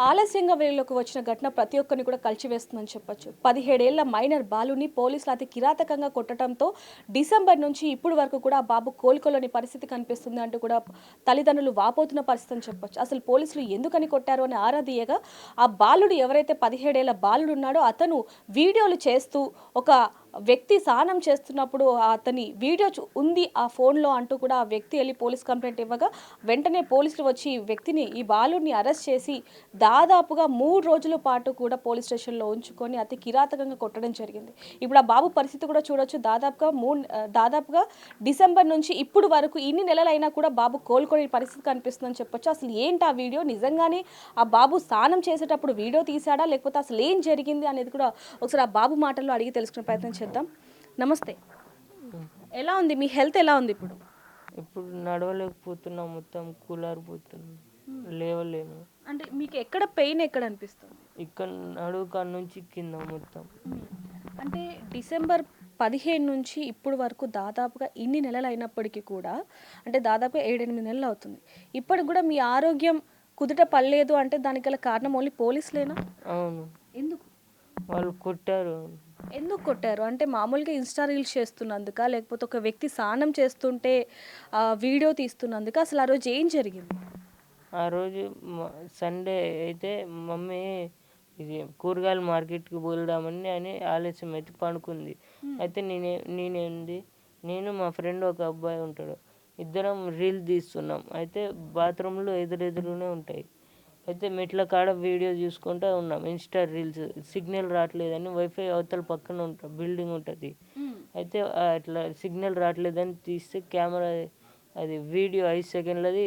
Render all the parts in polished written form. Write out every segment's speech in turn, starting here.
ఆలస్యంగా వెలుగులోకి వచ్చిన ఘటన ప్రతి ఒక్కరిని కూడా కలిచివేస్తుందని చెప్పొచ్చు. 17 ఏళ్ల మైనర్ బాలుని పోలీసులు అతి కిరాతకంగా కొట్టడంతో డిసెంబర్ నుంచి ఇప్పుడు వరకు కూడా ఆ బాబు కోలుకోలేని పరిస్థితి కనిపిస్తుంది అంటూ కూడా తల్లిదండ్రులు వాపోతున్న పరిస్థితి అని చెప్పొచ్చు. అసలు పోలీసులు ఎందుకని కొట్టారు అని ఆరా తీయగా ఆ బాలుడు ఎవరైతే 17 ఏళ్ల బాలుడు ఉన్నాడో అతను వీడియోలు చేస్తూ ఒక వ్యక్తి స్నానం చేస్తున్నప్పుడు అతని వీడియో ఉంది ఆ ఫోన్లో అంటూ కూడా ఆ వ్యక్తి వెళ్ళి పోలీస్ కంప్లైంట్ ఇవ్వగా వెంటనే పోలీసులు వచ్చి ఈ బాలుడిని అరెస్ట్ చేసి దాదాపుగా 3 రోజుల పాటు కూడా పోలీస్ స్టేషన్లో ఉంచుకొని అతి కిరాతకంగా కొట్టడం జరిగింది. ఇప్పుడు ఆ బాబు పరిస్థితి కూడా చూడొచ్చు. దాదాపుగా డిసెంబర్ నుంచి ఇప్పుడు వరకు ఇన్ని నెలలైనా కూడా బాబు కోలుకోని పరిస్థితి కనిపిస్తుందని చెప్పొచ్చు. అసలు ఏంటి ఆ వీడియో? నిజంగానే ఆ బాబు స్నానం చేసేటప్పుడు వీడియో తీశాడా, లేకపోతే అసలు ఏం జరిగింది అనేది కూడా ఒకసారి ఆ బాబు మాటల్లో అడిగి తెలుసుకునే ప్రయత్నం చేద్దాం. నమస్తే. ఎలా ఉంది మీ హెల్త్? ఎలా ఉంది ఇప్పుడు? ఇప్పుడు నడవలేకపోతున్నా, మొత్తం కూలారిపోతున్నా, లేవలేను. అంటే మీకు ఎక్కడ పెయిన్ ఎక్కడ అనిపిస్తుంది? ఇక్కడ నడువు కాడ నుంచి కింద మొత్తం. అంటే డిసెంబర్ 15 నుంచి ఇప్పుడు వరకు దాదాపుగా ఇన్ని నెలలు అయినప్పటికీ కూడా, అంటే దాదాపుగా 7-8 నెలలు అవుతుంది. ఇప్పటికి కూడా మీ ఆరోగ్యం కుదుట పడలేదు అంటే దానికి గల కారణం ఓన్లీ పోలీసులేనా? అవును, ఎందుకు? వాళ్ళు కొట్టారు. ఎందుకు కొట్టారు? అంటే మామూలుగా ఇన్స్టా రీల్స్ చేస్తున్నందుకా, లేకపోతే ఒక వ్యక్తి స్నానం చేస్తుంటే వీడియో తీస్తున్నందుకా? అసలు ఆ రోజు ఏం జరిగింది? ఆ రోజు సండే అయితే మమ్మీ ఇది కూరగాయల మార్కెట్కి పోదామని అని ఆలస్యం అయితే పడుకుంది. అయితే నేను మా ఫ్రెండ్ ఒక అబ్బాయి ఉంటాడు, ఇద్దరం రీల్ తీస్తున్నాం. అయితే బాత్రూంలో ఎదురెదురునే ఉంటాయి. అయితే మెట్ల కాడ వీడియో చూసుకుంటూ ఉన్నాం, ఇన్స్టా రీల్స్. సిగ్నల్ రావట్లేదని వైఫై అవతల పక్కన బిల్డింగ్ ఉంటుంది. అయితే అట్లా సిగ్నల్ రావట్లేదని తీస్తే కెమెరా అది వీడియో 5 సెకండ్లది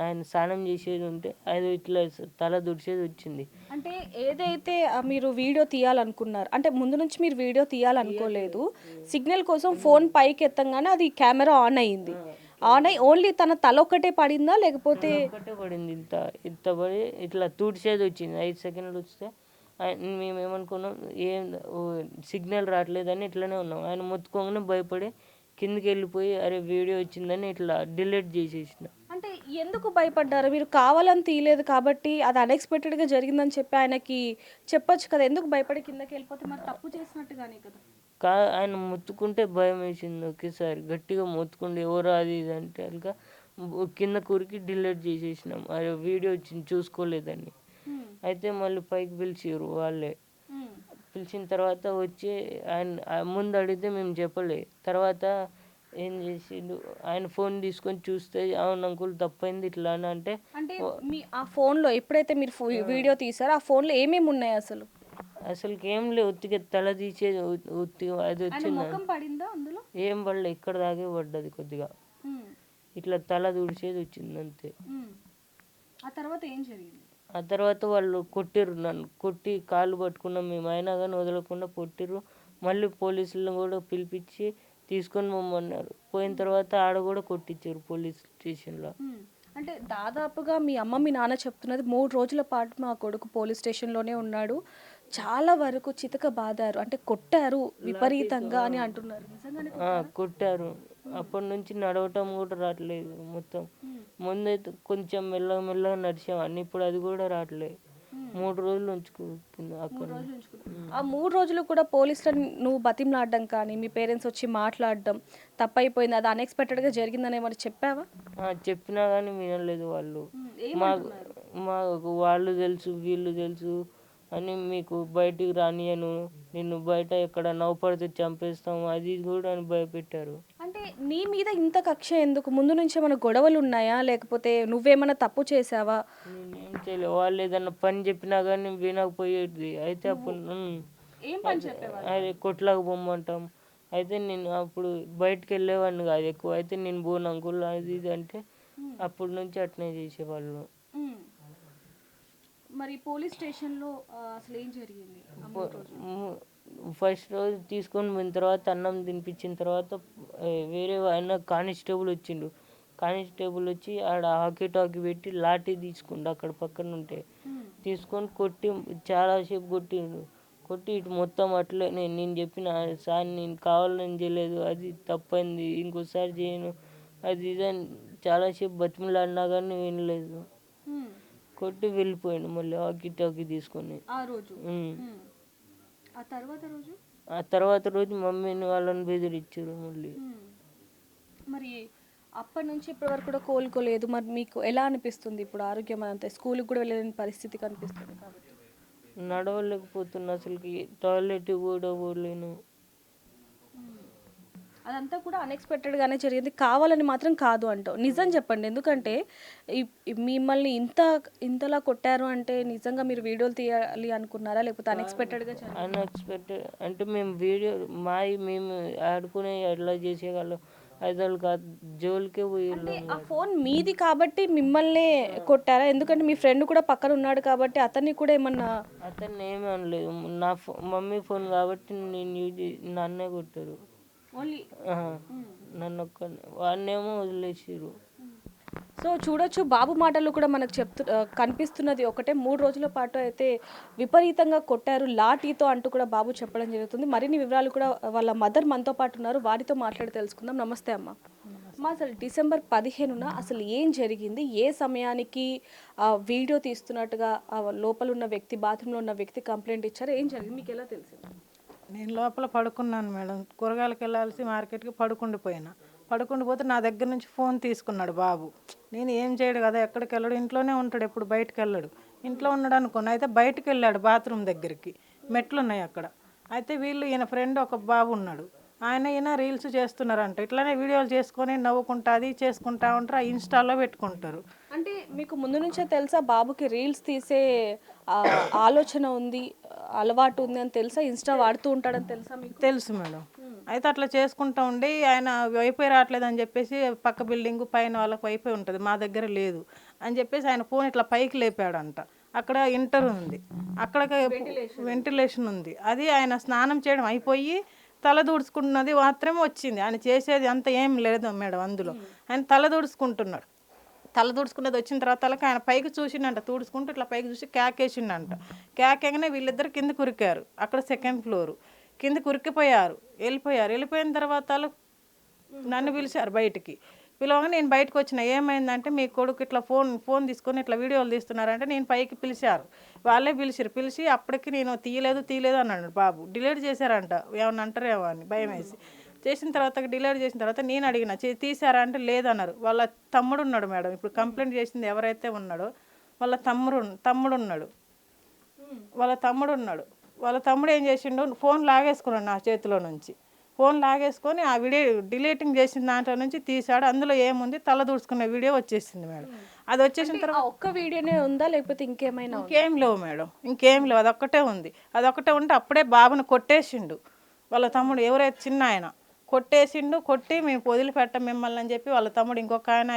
ఆయన స్నానం చేసేది ఉంటే అది ఇట్లా తల దుడిచేది వచ్చింది. అంటే ఏదైతే మీరు వీడియో తీయాలనుకున్నారు, అంటే ముందు నుంచి మీరు వీడియో తీయాలనుకోలేదు, సిగ్నల్ కోసం ఫోన్ పైకి ఎత్తంగానే అది కెమెరా ఆన్ అయ్యింది. ఆన్ అయ్యి ఓన్లీ తన తల ఒక్కటే పడిందా, లేకపోతే? ఒక్కటే పడింది. ఇంత ఇంత పడి ఇట్లా తుడిచేది వచ్చింది. 5 సెకండ్లు వస్తే మేము ఏమనుకున్నాం, సిగ్నల్ రావట్లేదని ఇట్లనే ఉన్నాం. ఆయన మొత్తుకోగానే భయపడి కిందికి వెళ్ళిపోయి అరే వీడియో వచ్చిందని ఇట్లా డిలీట్ చేసేసిన. అంటే ఎందుకు భయపడ్డారు? మీరు కావాలని తీయలేదు కాబట్టి, అది అన్ఎక్స్పెక్టెడ్గా జరిగిందని చెప్పి ఆయనకి చెప్పొచ్చు కదా. ఎందుకు భయపడి కిందకి వెళ్ళిపోతే మరి తప్పు చేసినట్టుగానే కదా. ఆయన మొత్తుకుంటే భయం వేసింది. ఒకేసారి గట్టిగా మొత్తుకుంటే ఎవరో అది ఇది అంటే కనుక కింద కూరికి డిలీట్ చేసేసినాం. అరే వీడియో వచ్చింది చూసుకోలేదని. అయితే మళ్ళీ పైకి పిలిచారు వాళ్ళే. పిలిచిన తర్వాత వచ్చి ఆయన ముందు అడిగితే మేము చెప్పలే. తర్వాత ఏం చేసిండు, ఆయన ఫోన్ తీసుకొని చూస్తే అవును అంకుల్ తప్పైంది ఇట్లా అని అంటే మీ ఆ ఫోన్లో ఎప్పుడైతే మీరు వీడియో తీసారో ఆ ఫోన్లో ఏమేమి ఉన్నాయి అసలు? అసలుకి ఏం లేవు, ఉత్తిగా తల తీసేది ఉత్తిగా అది వచ్చింది. పడిందా అందులో? ఏం పడలే, ఇక్కడ దాకే పడ్డది కొద్దిగా. ఇట్లా తల తుడిచేది వచ్చింది అంతే. ఆ తర్వాత ఏం జరిగింది? ఆ తర్వాత వాళ్ళు కొట్టిర్రు, నన్ను కొట్టి కాళ్ళు పట్టుకున్నాం మేము, అయినా కానీ వదలకుండా కొట్టిర్రు. మళ్ళీ పోలీసులను కూడా పిలిపించి తీసుకొని పోమన్నారు. పోయిన తర్వాత ఆడ కూడా కొట్టించారు పోలీస్ స్టేషన్లో. అంటే దాదాపుగా మీ అమ్మ మీ నాన్న చెప్తున్నది 3 రోజుల పాటు మా కొడుకు పోలీస్ స్టేషన్లోనే ఉన్నాడు, చాలా వరకు చితక బాదారు, అంటే కొట్టారు విపరీతంగా అని అంటున్నారు. నిజంగానే కొట్టారు. అప్పటి నుంచి నడవటం కూడా రావట్లేదు మొత్తం. ముందైతే కొంచెం మెల్లగా మెల్లగా నడిచాం అన్ని, ఇప్పుడు అది కూడా రావట్లేదు. 3 రోజులు ఉంచుకుంది అక్కడ. ఆ 3 రోజులు కూడా పోలీసులను నువ్వు బతిమలాడడం కానీ, మీ పేరెంట్స్ వచ్చి మాట్లాడడం తప్పైపోయింది, అది అన్ఎక్స్పెక్టెడ్గా జరిగిందని ఏమని చెప్పావా? చెప్పినా కానీ వినలేదు వాళ్ళు. మాకు వాళ్ళు తెలుసు వీళ్ళు తెలుసు అని, మీకు బయటికి రానియను, నిన్ను బయట ఎక్కడ నవ్వుపడితే చంపేస్తాం అది కూడా అని భయపెట్టారు. అంటే నీ మీద ఇంత కక్ష ఎందుకు? ముందు నుంచి ఏమైనా గొడవలు ఉన్నాయా, లేకపోతే నువ్వేమైనా తప్పు చేసావా? నేనేం చేయలేదు. వాళ్ళు ఏదన్నా పని చెప్పినా కానీ వినకపోయేది. అయితే అప్పుడు అదే కొట్లాగా పొమ్మంటాం. అయితే నేను అప్పుడు బయటకు వెళ్ళేవాడిని కాదు ఎక్కువ. అయితే నేను పోను అంకుల్ అది ఇది అంటే అప్పటి నుంచి అట్నే చేసేవాళ్ళు. మరి పోలీస్ స్టేషన్లో అసలు ఏం జరిగింది? ఫస్ట్ రోజు తీసుకొని పోయిన తర్వాత అన్నం తినిపించిన తర్వాత వేరే ఆయన కానిస్టేబుల్ వచ్చిండు. కానిస్టేబుల్ వచ్చి ఆడ హాకీ టాకీ పెట్టి లాఠీ తీసుకుండు అక్కడ పక్కన ఉంటే. తీసుకొని కొట్టి చాలాసేపు కొట్టిండు. కొట్టి ఇటు మొత్తం అట్లే నేను చెప్పిన సార్ నేను కావాలని చేయలేదు, అది తప్పైంది, ఇంకోసారి చేయను అది ఇదని చాలాసేపు బతిమలాడినా కానీ వినలేదు. కొట్టి వెళ్ళిపోయాడు మళ్ళీ ఆకి టాకి తీసుకొని. ఆ రోజు ఉమ్. ఆ తర్వాత రోజు ఆ తర్వాత రోజు మమ్మీని వాళ్ళని బెదిరించారు మళ్ళీ. మరి అప్పటి నుంచి ఇప్పటి వరకు కూడా కోలుకోలేదు. మరి మీకు ఎలా అనిపిస్తుంది ఇప్పుడు ఆరోగ్యం అంతే? స్కూల్కి కూడా వెళ్ళలేని పరిస్థితి కనిపిస్తుంది కాబట్టి. నడవలేకపోతున్నా అసలుకి, టాయిలెట్ కూడా పోలేను. అదంతా కూడా అన్ఎక్స్పెక్టెడ్గానే జరిగింది, కావాలని మాత్రం కాదు అంటావు. నిజం చెప్పండి, ఎందుకంటే మిమ్మల్ని ఇంతలా కొట్టారు అంటే నిజంగా మీరు వీడియోలు తీయాలి అనుకున్నారా, లేకపోతే అన్ఎక్స్పెక్టెడ్గా జరిగింది? అన్ఎక్స్పెక్టెడ్ అంటే మేము మేము ఆడుకునే ఎట్లా చేసేవాళ్ళం, ఐదాళ్ళు కాదు జోలికే అంటే పోయేళ్ళం ఆ కాదు. ఫోన్ మీది కాబట్టి మిమ్మల్నే కొట్టారా? ఎందుకంటే మీ ఫ్రెండ్ కూడా పక్కన ఉన్నాడు కాబట్టి అతన్ని కూడా ఏమన్నా? అతన్ని ఏమీ అనలేదు, మమ్మీ ఫోన్ కాబట్టి నేను నన్నే కొట్టారు. ఓన్లీ నన్ను వాడినేమో వదిలేసారు. సో చూడొచ్చు, బాబు మాటలు కూడా మనకు కనిపిస్తున్నది ఒకటే. 3 రోజుల పాటు అయితే విపరీతంగా కొట్టారు లాఠీతో అంటూ కూడా బాబు చెప్పడం జరుగుతుంది. మరిన్ని వివరాలు కూడా వాళ్ళ మదర్ మనతో పాటు ఉన్నారు, వారితో మాట్లాడి తెలుసుకుందాం. నమస్తే అమ్మ. అమ్మ, అసలు డిసెంబర్ 15న అసలు ఏం జరిగింది? ఏ సమయానికి వీడియో తీస్తున్నట్టుగా లోపల ఉన్న వ్యక్తి, బాత్రూంలో ఉన్న వ్యక్తి కంప్లైంట్ ఇచ్చారు? ఏం జరిగింది, మీకు ఎలా తెలిసింది? నేను లోపల పడుకున్నాను మేడం. కూరగాయలకు వెళ్ళాల్సి మార్కెట్కి పడుకుండిపోతే నా దగ్గర నుంచి ఫోన్ తీసుకున్నాడు బాబు. నేను ఏం చేయడు కదా, ఎక్కడికి వెళ్ళడు, ఇంట్లోనే ఉంటాడు, ఎప్పుడు బయటకు వెళ్ళడు. ఇంట్లో ఉన్నాడు అనుకున్నా. అయితే బయటకు వెళ్ళాడు బాత్రూమ్ దగ్గరికి, మెట్లు ఉన్నాయి అక్కడ. అయితే ఈయన ఫ్రెండ్ ఒక బాబు ఉన్నాడు, ఈయన రీల్స్ చేస్తున్నారంట. ఇట్లానే వీడియోలు చేసుకొని నవ్వుకుంటా అది చేసుకుంటా ఉంటారు, ఇన్స్టాలో పెట్టుకుంటారు. అంటే మీకు ముందు నుంచే తెలుసా బాబుకి రీల్స్ తీసే ఆలోచన ఉంది, అలవాటు ఉంది అని తెలుసా? ఇన్స్టా వాడుతూ ఉంటాడని తెలుసా మీకు? తెలుసు మేడం. అయితే అట్లా చేసుకుంటా ఉండి ఆయన వైఫై రావట్లేదు అని చెప్పేసి పక్క బిల్డింగ్ పైన వాళ్ళకి వైఫై ఉంటుంది, మా దగ్గర లేదు అని చెప్పేసి ఆయన ఫోన్ ఇట్లా పైకి లేపాడంట. అక్కడ ఇంటర్ ఉంది, అక్కడ వెంటిలేషన్ ఉంది. అది ఆయన స్నానం చేయడం అయిపోయి తల దూడ్చుకుంటున్నది మాత్రమే వచ్చింది. ఆయన చేసేది అంత ఏం లేదు మేడం అందులో. ఆయన తల దూడ్చుకుంటున్నాడు. తల దూడ్చుకున్నది వచ్చిన తర్వాత తలకి ఆయన పైకి చూసిండంట, తుడుచుకుంటూ ఇట్లా పైకి చూసి కేకేసిండంట. కేకేగానే వీళ్ళిద్దరు కింద కురికారు. అక్కడ 2nd ఫ్లోర్ కింద కురికిపోయారు, వెళ్ళిపోయిన తర్వాత నన్ను పిలిచారు బయటికి. పిలవగా నేను బయటకు వచ్చిన. ఏమైందంటే మీ కొడుకు ఇట్లా ఫోన్ తీసుకొని ఇట్లా వీడియోలు తీస్తున్నారంటే నేను పైకి పిలిచారు. వాళ్ళే పిలిచి అప్పటికి నేను తీయలేదు అన్నాడు బాబు. డిలీట్ చేశారంట, ఏమన్నా అంటారేమో అని భయం వేసి. చేసిన తర్వాత డిలీట్ చేసిన తర్వాత నేను అడిగిన తీసారా అంటే లేదన్నారు. వాళ్ళ తమ్ముడు ఉన్నాడు మేడం, ఇప్పుడు కంప్లైంట్ చేసింది ఎవరైతే ఉన్నాడో వాళ్ళ తమ్ముడు ఉన్నాడు. వాళ్ళ తమ్ముడు ఏం చేసిండు, ఫోన్ లాగేసుకున్నాడు నా చేతిలో నుంచి. ఫోన్ లాగేసుకొని ఆ వీడియో డిలీటింగ్ చేసిన దాంట్లో నుంచి తీసాడు. అందులో ఏముంది, తల దూడ్చుకున్న వీడియో వచ్చేసింది మేడం. అది వచ్చేసిన తర్వాత ఒక్క వీడియోనే ఉందా, లేకపోతే ఇంకేమైనా? ఇంకేం లేవు మేడం, ఇంకేం లేవు, అదొక్కటే ఉంది. అదొక్కటే ఉంటే అప్పుడే బాబుని కొట్టేసిండు వాళ్ళ తమ్ముడు, ఎవరైతే చిన్న ఆయన కొట్టేసిండు. కొట్టి మేము వదిలిపెట్టాం మిమ్మల్ని అని చెప్పి వాళ్ళ తమ్ముడు ఇంకొక ఆయన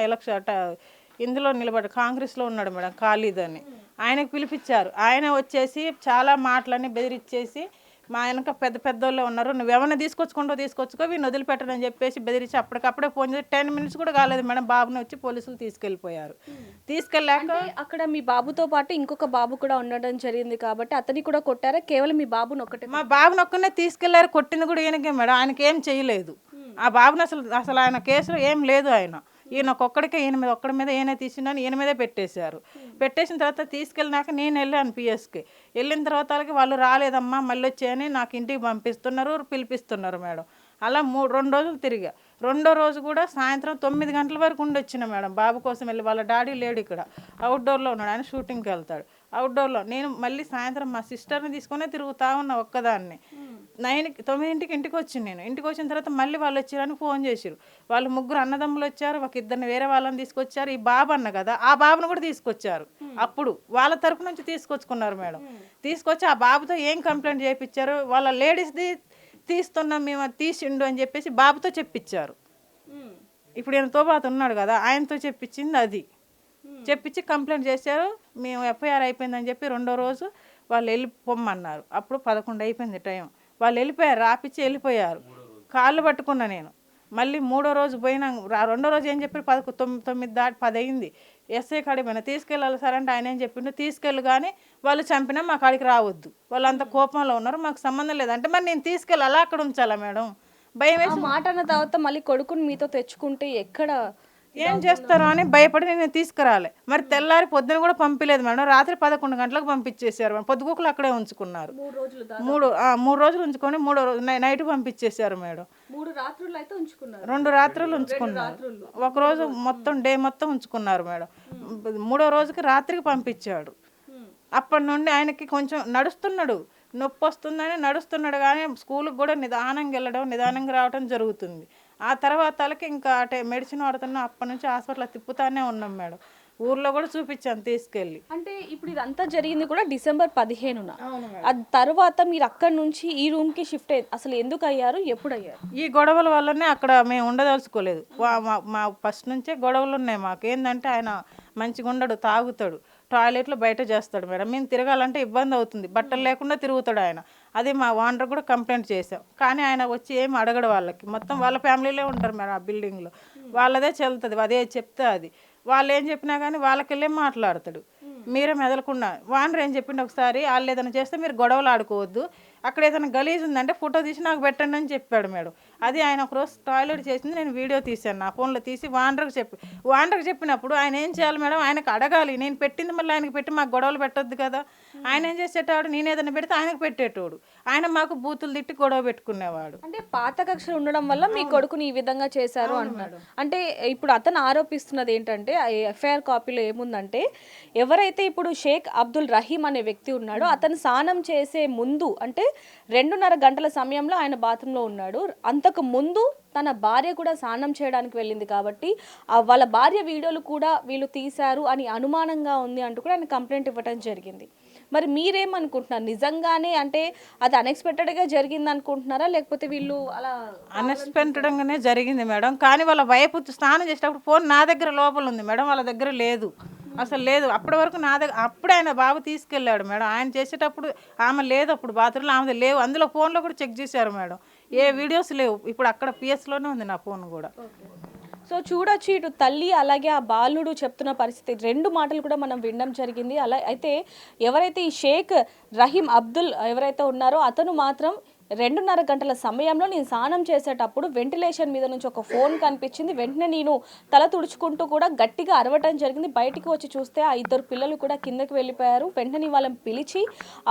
ఇందులో నిలబడ్డాడు, కాంగ్రెస్లో ఉన్నాడు మేడం, ఖాళీద్ అని. ఆయనకు పిలిపించారు. ఆయన వచ్చేసి చాలా మాటలన్నీ బెదిరించేసి, మా ఆయనక పెద్దోళ్ళే ఉన్నారు, నువ్వేమన్నా తీసుకొచ్చుకో వీడిని వదిలిపెట్టడని చెప్పేసి బెదిరించి అప్పటికప్పుడే ఫోన్ చేసి 10 మినిట్స్ కూడా కాలేదు మేడం, బాబుని వచ్చి పోలీసులు తీసుకెళ్ళిపోయారు. తీసుకెళ్ళాక అక్కడ మీ బాబుతో పాటు ఇంకొక బాబు కూడా ఉండడం జరిగింది కాబట్టి అతన్ని కూడా కొట్టారా? కేవలం మీ బాబుని ఒక్కటే? మా బాబుని ఒక్కనే తీసుకెళ్లారు. కొట్టింది కూడా ఈయనకే మేడం, ఆయనకి ఏం చేయలేదు. ఆ బాబుని అసలు ఆయన కేసులో ఏం లేదు. ఈయన ఒక్కడి మీద ఈయన తీసిండని ఈయన మీదే పెట్టేసిన తర్వాత తీసుకెళ్ళినాక నేను వెళ్ళాను పిఎస్కి. వెళ్ళిన తర్వాత వాళ్ళు రాలేదమ్మా మళ్ళీ వచ్చాయని నాకు ఇంటికి పిలిపిస్తున్నారు మేడం. అలా 2 రోజులు తిరిగా. రెండో రోజు కూడా సాయంత్రం 9 గంటల వరకు ఉండి మేడం బాబు కోసం వెళ్ళి. వాళ్ళ డాడీ లేడు ఇక్కడ, అవుట్డోర్లో ఉన్నాడు, ఆయన షూటింగ్కి వెళ్తాడు అవుట్డోర్లో. నేను మళ్ళీ సాయంత్రం మా సిస్టర్ని తీసుకునే తిరుగుతా ఉన్నా ఒక్కదాన్ని. 9కి ఇంటికి వచ్చింది. నేను ఇంటికి వచ్చిన తర్వాత మళ్ళీ వాళ్ళు వచ్చారని ఫోన్ చేశారు. వాళ్ళు 3 అన్నదమ్ములు వచ్చారు, ఒక 2 వేరే వాళ్ళని తీసుకొచ్చారు. ఈ బాబు అన్న కదా, ఆ బాబును కూడా తీసుకొచ్చారు. అప్పుడు వాళ్ళ తరపు నుంచి తీసుకొచ్చుకున్నారు మేడం. తీసుకొచ్చి ఆ బాబుతో ఏం కంప్లైంట్ చేయించారు, వాళ్ళ లేడీస్ది తీస్తున్నాం మేము, అది తీసిండు అని చెప్పేసి బాబుతో చెప్పించారు. ఇప్పుడు ఈయనతో పాటు ఉన్నాడు కదా, ఆయనతో చెప్పించింది అది. చెప్పించి కంప్లైంట్ చేశారు. మేము ఎఫ్ఐఆర్ అయిపోయిందని చెప్పి రెండో రోజు వాళ్ళు వెళ్ళిపోమన్నారు. అప్పుడు 11 అయిపోయింది టైం. వాళ్ళు వెళ్ళిపోయారు, రాపిచ్చి వెళ్ళిపోయారు. కాళ్ళు పట్టుకున్నా నేను. మళ్ళీ మూడో రోజు పోయినా, రెండో రోజు ఏం చెప్పి 9 దాటి 10 అయింది. ఎస్ఐ కాడికి పోయినా, తీసుకెళ్ళాలి సార్ అంటే ఆయన ఏం చెప్పిండు, తీసుకెళ్ళు కానీ వాళ్ళు చంపినా మా కాడికి రావద్దు, వాళ్ళు అంత కోపంలో ఉన్నారు, మాకు సంబంధం లేదు అంటే మరి నేను తీసుకెళ్ళి అలా అక్కడ ఉంచాలా మేడం? భయం వేసి మాట అన్న తర్వాత మళ్ళీ కొడుకుని మీతో తెచ్చుకుంటే ఎక్కడ ఏం చేస్తారో అని భయపడి నేను తీసుకురాలే. మరి తెల్లారి పొద్దున కూడా పంపించలేదు మేడం. రాత్రి 11 గంటలకు పంపించేశారు మేడం. పొద్దుగూకులు అక్కడే ఉంచుకున్నారు. 3 రోజులు ఉంచుకొని 3వ రోజు నైట్ పంపించేశారు మేడం. 3 రాత్రులు అయితే ఉంచుకున్నారు. 2 రాత్రులు ఉంచుకున్నారు. ఒక రోజు మొత్తం డే మొత్తం ఉంచుకున్నారు మేడం. 3వ రోజుకి రాత్రికి పంపించాడు. అప్పటి నుండి ఆయనకి కొంచెం నడుస్తున్నాడు, నొప్పి వస్తుందని నడుస్తున్నాడు, కానీ స్కూల్కి కూడా నిదానంగా వెళ్ళడం నిదానంగా రావడం జరుగుతుంది. ఆ తర్వాతకి ఇంకా అటే మెడిసిన్ వాడుతున్నాం. అప్పటి నుంచి హాస్పిటల్ తిప్పుతానే ఉన్నాం మేడం. ఊర్లో కూడా చూపించాను తీసుకెళ్ళి. అంటే ఇప్పుడు ఇదంతా జరిగింది కూడా డిసెంబర్ 15న. ఆ తర్వాత మీరు అక్కడి నుంచి ఈ రూమ్కి షిఫ్ట్ అయ్యి అసలు ఎందుకు అయ్యారు, ఎప్పుడు అయ్యారు? ఈ గొడవల వల్లనే అక్కడ మేము ఉండదలుచుకోలేదు. మా ఫస్ట్ నుంచే గొడవలు ఉన్నాయి మాకు. ఏంటంటే ఆయన మంచిగా ఉండడు, తాగుతాడు, టాయిలెట్లో బయట చేస్తాడు మేడం. మేము తిరగాలంటే ఇబ్బంది అవుతుంది, బట్టలు లేకుండా తిరుగుతాడు ఆయన. అది మా ఓనర్ కూడా కంప్లైంట్ చేసాం, కానీ ఆయన వచ్చి ఏం అడగడు. వాళ్ళకి మొత్తం వాళ్ళ ఫ్యామిలీలో ఉంటారు మేడం ఆ బిల్డింగ్లో. వాళ్ళదే చెల్లుతుంది, అదే చెప్తే అది. వాళ్ళు ఏం చెప్పినా కానీ వాళ్ళకెళ్ళే మాట్లాడతాడు. మీరే మెదలకుండా ఓనర్ ఏం చెప్పిండు, ఒకసారి వాళ్ళు ఏదైనా చేస్తే మీరు గొడవలు ఆడుకోవద్దు, అక్కడ ఏదైనా గలీజ్ ఉందంటే ఫోటో తీసి నాకు పెట్టండి అని చెప్పాడు మేడం. అది ఆయన ఒకరోజు టాయిలెట్ చేసింది, నేను వీడియో తీశాను, నా ఫోన్లో తీసి ఓనర్కి చెప్పినప్పుడు ఆయన ఏం చేయాలి మేడం, ఆయనకు అడగాలి. నేను పెట్టింది మళ్ళీ ఆయనకు పెట్టి మాకు గొడవలు పెట్టొద్దు కదా. ఆయన ఏం చేసేటాడు, నేను ఏదైనా పెడితే ఆయనకు పెట్టేటోడు. ఆయన మాకు బూతులు తిట్టి గొడవ పెట్టుకునేవాడు. అంటే పాత కక్షలు ఉండడం వల్ల మీ కొడుకుని ఈ విధంగా చేశారు అంటున్నాడు. అంటే ఇప్పుడు అతను ఆరోపిస్తున్నది ఏంటంటే ఎఫ్ఐఆర్ కాపీలో ఏముందంటే, ఎవరైతే ఇప్పుడు షేక్ అబ్దుల్ రహీం అనే వ్యక్తి ఉన్నాడో అతను స్నానం చేసే ముందు అంటే 2:30 గంటల సమయంలో ఆయన బాత్రూంలో ఉన్నాడు. అంతకు ముందు తన భార్య కూడా స్నానం చేయడానికి వెళ్ళింది కాబట్టి వాళ్ళ భార్య వీడియోలు కూడా వీళ్ళు తీశారు అని అనుమానంగా ఉంది అంటూ కూడా ఆయన కంప్లైంట్ ఇవ్వడం జరిగింది. మరి మీరేమనుకుంటున్నారు, నిజంగానే అంటే అది అన్ఎక్స్పెక్టెడ్గా జరిగింది అనుకుంటున్నారా, లేకపోతే వీళ్ళు అలా? అన్ఎక్స్పెక్టెడ్గానే జరిగింది మేడం. కానీ వాళ్ళ వైపు స్నానం చేసేటప్పుడు ఫోన్ నా దగ్గర లోపల ఉంది మేడం, వాళ్ళ దగ్గర లేదు, అసలు లేదు. అప్పటి వరకు నా దగ్గర అప్పుడే ఆయన బాబు తీసుకెళ్ళాడు మేడం. ఆయన చేసేటప్పుడు ఆమె లేదు, అప్పుడు బాత్రూంలో ఆమె లేవు. అందులో ఫోన్లో కూడా చెక్ చేశారు మేడం, ఏ వీడియోస్ లేవు. ఇప్పుడు అక్కడ పిఎస్లోనే ఉంది నా ఫోన్ కూడా. సో చూడొచ్చు, ఇటు తల్లి అలాగే ఆ బాలుడు చెప్తున్న పరిస్థితి 2 మాటలు కూడా మనం వినడం జరిగింది. అలా అయితే ఎవరైతే ఈ షేక్ రహీం అబ్దుల్ ఎవరైతే ఉన్నారో అతను మాత్రం 2:30 గంటల సమయంలో నేను స్నానం చేసేటప్పుడు వెంటిలేషన్ మీద నుంచి ఒక ఫోన్ కనిపించింది. వెంటనే నేను తల తుడుచుకుంటూ కూడా గట్టిగా అరవటం జరిగింది. బయటికి వచ్చి చూస్తే ఆ 2 పిల్లలు కూడా కిందకి వెళ్ళిపోయారు. వెంటనే వాళ్ళని పిలిచి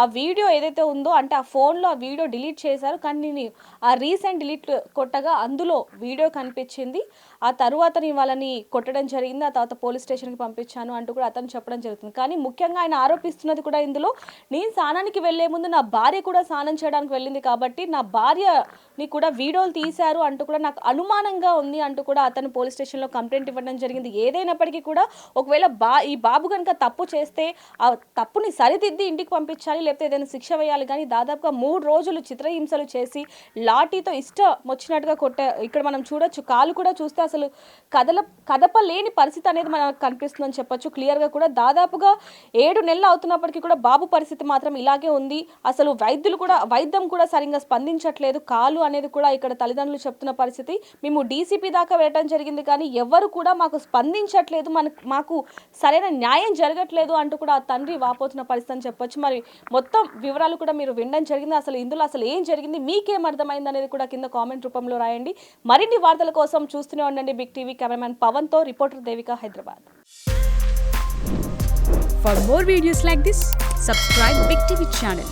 ఆ వీడియో ఏదైతే ఉందో అంటే ఆ ఫోన్లో ఆ వీడియో డిలీట్ చేశారు, కానీ నేను ఆ రీసెంట్ డిలీట్ కొట్టగా అందులో వీడియో కనిపించింది. ఆ తర్వాత నేను వాళ్ళని కొట్టడం జరిగింది. ఆ తర్వాత పోలీస్ స్టేషన్కి పంపించాను అంటూ కూడా అతను చెప్పడం జరుగుతుంది. కానీ ముఖ్యంగా ఆయన ఆరోపిస్తున్నది కూడా ఇందులో, నేను స్నానానికి వెళ్లే ముందు నా భార్య కూడా స్నానం చేయడానికి వెళ్ళింది కాబట్టి నా భార్యని కూడా వీడియోలు తీశారు అంటూ కూడా నాకు అనుమానంగా ఉంది అంటూ కూడా అతను పోలీస్ స్టేషన్లో కంప్లైంట్ ఇవ్వడం జరిగింది. ఏదైనప్పటికీ కూడా ఒకవేళ ఈ బాబు కనుక తప్పు చేస్తే ఆ తప్పుని సరిదిద్ది ఇంటికి పంపించాలి, లేకపోతే ఏదైనా శిక్ష వేయాలి. కానీ దాదాపుగా 3 రోజులు చిత్రహింసలు చేసి లాఠీతో ఇష్టం వచ్చినట్టుగా కొట్టే, ఇక్కడ మనం చూడొచ్చు కాలు కూడా చూస్తే అసలు కదపలేని పరిస్థితి అనేది మనకు కనిపిస్తుందని చెప్పొచ్చు క్లియర్గా కూడా. దాదాపుగా 7 నెలలు అవుతున్నప్పటికీ కూడా బాబు పరిస్థితి మాత్రం ఇలాగే ఉంది. అసలు వైద్యం కూడా సరిగ్గా స్పందించట్లేదు. కాలు అనేది కూడా ఇక్కడ తల్లిదండ్రులు చెప్తున్న పరిస్థితి. మేము డీసీపీ దాకా వెళ్ళడం జరిగింది, కానీ ఎవరు కూడా మాకు స్పందించట్లేదు, మాకు సరైన న్యాయం జరగట్లేదు అంటూ కూడా ఆ తండ్రి వాపోతున్న పరిస్థితి అని చెప్పొచ్చు. మరి మొత్తం వివరాలు కూడా మీరు వినడం జరిగింది. అసలు ఇందులో అసలు ఏం జరిగింది, మీకేం అర్థమైంది అనేది కూడా కింద కామెంట్ రూపంలో రాయండి. మరిన్ని వార్తల కోసం చూస్తూనే ఉండండి బిగ్ టీవీ. కెమెరామెన్ పవన్తో reporter Devika, Hyderabad. For more videos like this, subscribe Big TV channel.